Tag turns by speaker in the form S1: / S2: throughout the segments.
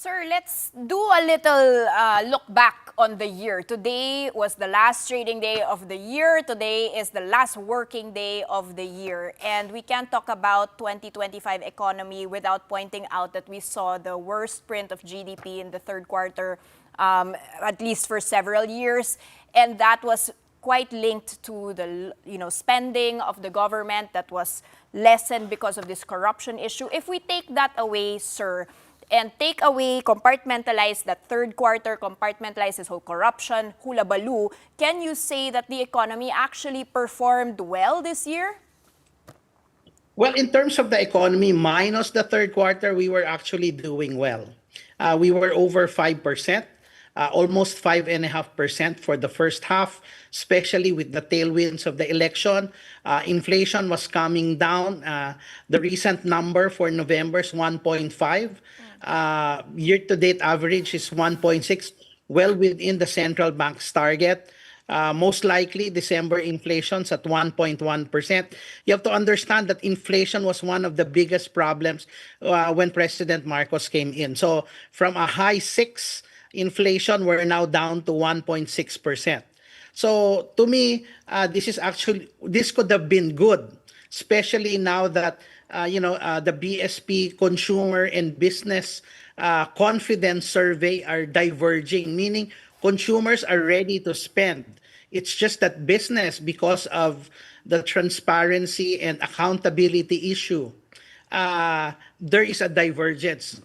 S1: Sir, let's do a little look back on the year. Today was the last trading day of the year. Today is the last working day of the year. And we can't talk about 2025 economy without pointing out that we saw the worst print of GDP in the third quarter, at least for several years. And that was quite linked to the spending of the government that was lessened because of this corruption issue. If we take that away, sir, and take away, compartmentalize that third quarter, compartmentalize this whole corruption, hula baloo, can you say that the economy actually performed well this year?
S2: Well, in terms of the economy, minus the third quarter, we were actually doing well. We were over 5%, almost 5.5% for the first half, especially with the tailwinds of the election. Inflation was coming down. The recent number for November is 1.5. Year-to-date average is 1.6, well within the central bank's target. Most likely, December inflation's at 1.1%. You have to understand that inflation was one of the biggest problems when President Marcos came in. So from a high 6 inflation, we're now down to 1.6%. So to me, this could have been good, especially now that the BSP consumer and business confidence survey are diverging, meaning consumers are ready to spend. It's just that business, because of the transparency and accountability issue, there is a divergence.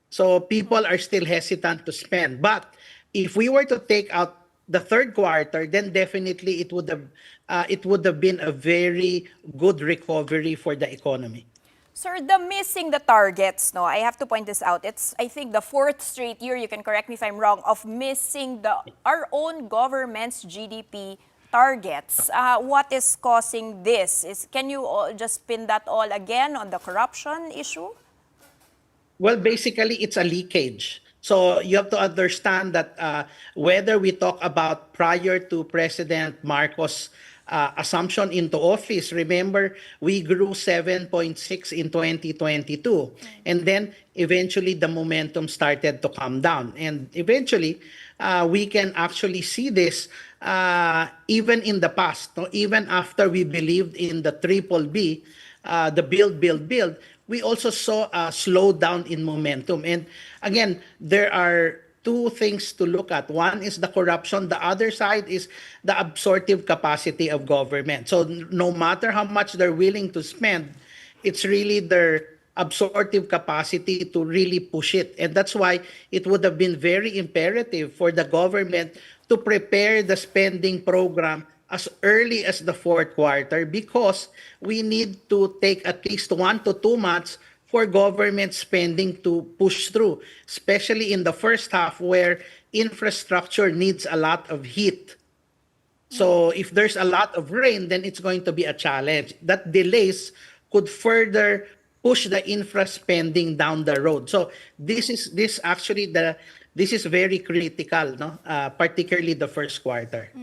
S2: So people are still hesitant to spend. But if we were to take out the third quarter, then definitely it would have been a very good recovery for the economy.
S1: Sir, the missing the targets, no, I have to point this out. It's, I think, the fourth straight year, you can correct me if I'm wrong, of missing our own government's GDP targets. What is causing this? Can you just pin that all again on the corruption issue?
S2: Well, basically, it's a leakage. So you have to understand that whether we talk about prior to President Marcos' assumption into office, remember, we grew 7.6 in 2022. And then eventually the momentum started to come down. And eventually, we can actually see this even in the past. No? Even after we believed in the triple B, the build, we also saw a slowdown in momentum. And again, there are two things to look at. One is the corruption. The other side is the absorptive capacity of government. So no matter how much they're willing to spend, it's really their absorptive capacity to really push it. And that's why it would have been very imperative for the government to prepare the spending program as early as the fourth quarter, because we need to take at least 1 to 2 months for government spending to push through, especially in the first half where infrastructure needs a lot of heat. So if there's a lot of rain, then it's going to be a challenge. That delays could further push the infra spending down the road. So this is very critical, no? Particularly the first quarter.